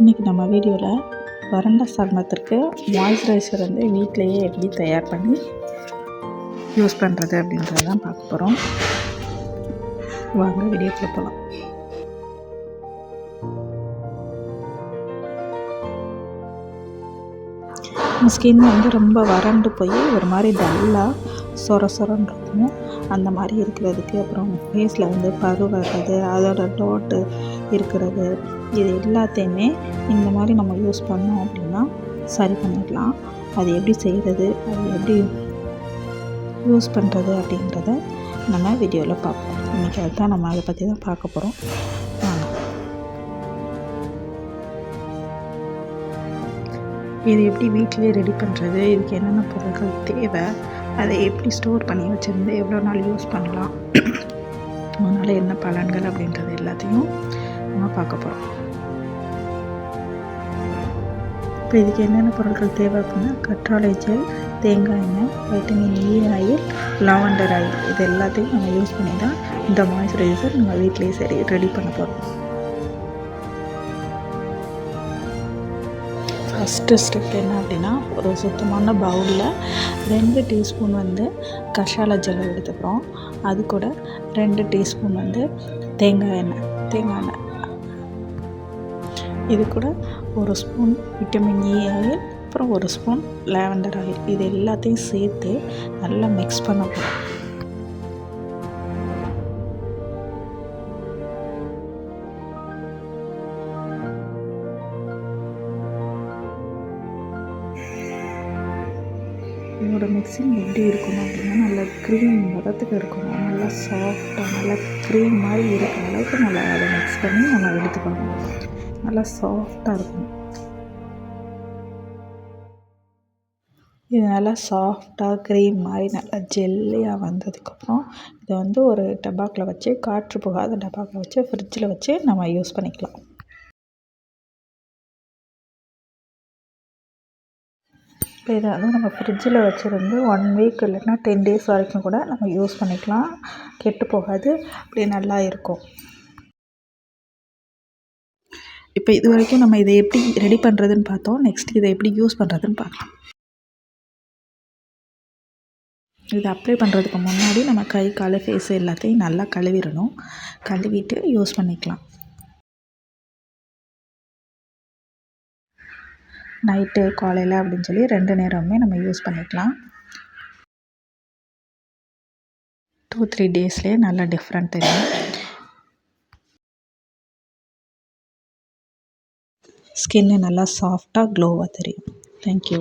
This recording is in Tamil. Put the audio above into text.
இன்றைக்கி நம்ம வீடியோவில் வறண்ட சருமத்திற்கு மாய்ஸ்சரைசர் வந்து வீட்டிலையே எப்படி தயார் பண்ணி யூஸ் பண்ணுறது அப்படின்றத தான் பார்க்க போகிறோம். வாங்க வீடியோக்குள்ள போகலாம். ஸ்கின் வந்து ரொம்ப வறண்டு போய் ஒரு மாதிரி டல்லாக சொரன்னு இருக்கும். அந்த மாதிரி இருக்கிறதுக்கு, அப்புறம் ஃபேஸில் வந்து பரு வர்றது, அதோட டோட்டு இருக்கிறது, இது எல்லாத்தையுமே இந்த மாதிரி நம்ம யூஸ் பண்ணோம் அப்படின்னா சரி பண்ணிடலாம். அது எப்படி செய்கிறது, அது எப்படி யூஸ் பண்ணுறது அப்படின்றத நம்ம வீடியோவில் பார்ப்போம். இன்றைக்கி அதுதான் நம்ம அதை பற்றி தான் பார்க்க போகிறோம். இது எப்படி வீட்டிலே ரெடி பண்ணுறது, இதுக்கு என்னென்ன பொருட்கள் தேவை, அதை எப்படி ஸ்டோர் பண்ணி வச்சுருந்து எவ்வளோ நாள் யூஸ் பண்ணலாம், அதனால் என்ன பலன்கள் அப்படின்றது எல்லாத்தையும் நம்ம பார்க்க போகிறோம். இப்போ இதுக்கு என்னென்ன பொருட்கள் தேவை அப்படின்னா, கற்றாழை ஜெல், தேங்காய் எண்ணெய், vitamin E oil, lavender oil, இது எல்லாத்தையும் நம்ம யூஸ் பண்ணி தான் இந்த மாய்ஸ்சரைசர் நம்ம வீட்டிலேயே ரெடி பண்ண போகிறோம். ஃபஸ்ட்டு ஸ்டெப் என்ன அப்படின்னா, ஒரு சுத்தமான பவுலில் 2 டீஸ்பூன் வந்து கற்றாழை ஜெல் எடுத்துக்கிறோம். அது கூட 2 டீஸ்பூன் வந்து தேங்காய் எண்ணெய், இது கூட 1 ஸ்பூன் விட்டமின் இ ஆயில், அப்புறம் 1 ஸ்பூன் லாவெண்டர் ஆயில், இது எல்லாத்தையும் சேர்த்து நல்லா மிக்ஸ் பண்ண போகிறோம். இதோட மிக்சிங் எப்படி இருக்கணும் அப்படின்னா, நல்லா க்ரீம் பதத்துக்கு இருக்கணும். நல்லா சாஃப்டாக, நல்லா க்ரீம் மாதிரி இருக்கிற அளவுக்கு நல்லா அதை மிக்ஸ் பண்ணி நம்ம எடுத்துக்கணும். நல்லா சாஃப்டாக இருக்கணும். இது நல்லா சாஃப்டாக க்ரீம் மாதிரி நல்லா ஜெல்லியாக வந்ததுக்கப்புறம் இதை வந்து ஒரு டப்பாக்கில் வச்சு, காற்று போகாத டப்பாக்கில் வச்சு ஃப்ரிட்ஜில் வச்சு நம்ம யூஸ் பண்ணிக்கலாம். இப்போ இதை வந்து நம்ம ஃப்ரிட்ஜில் வச்சுருந்து 1 வீக் இல்லைன்னா 10 டேஸ் வரைக்கும் கூட நம்ம யூஸ் பண்ணிக்கலாம். கெட்டு போகாது, அப்படியே நல்லா இருக்கும். இப்போ இது வரைக்கும் நம்ம இதை எப்படி ரெடி பண்ணுறதுன்னு பார்த்தோம். நெக்ஸ்ட் இதை எப்படி யூஸ் பண்ணுறதுன்னு பார்க்கலாம். இதை அப்ளை பண்ணுறதுக்கு முன்னாடி நம்ம கை, கால், ஃபேஸு எல்லாத்தையும் நல்லா கழுவிடணும். கழுவிட்டு யூஸ் பண்ணிக்கலாம். நைட்டு, காலையில் அப்படின்னு சொல்லி 2 நேரமுமே நம்ம யூஸ் பண்ணிக்கலாம். 2-3 டேஸ்லேயே நல்லா டிஃப்ரெண்ட் தெரியும். ஸ்கின்னு நல்லா சாஃப்டாக க்ளோவாக தெரியும். தேங்க்யூ.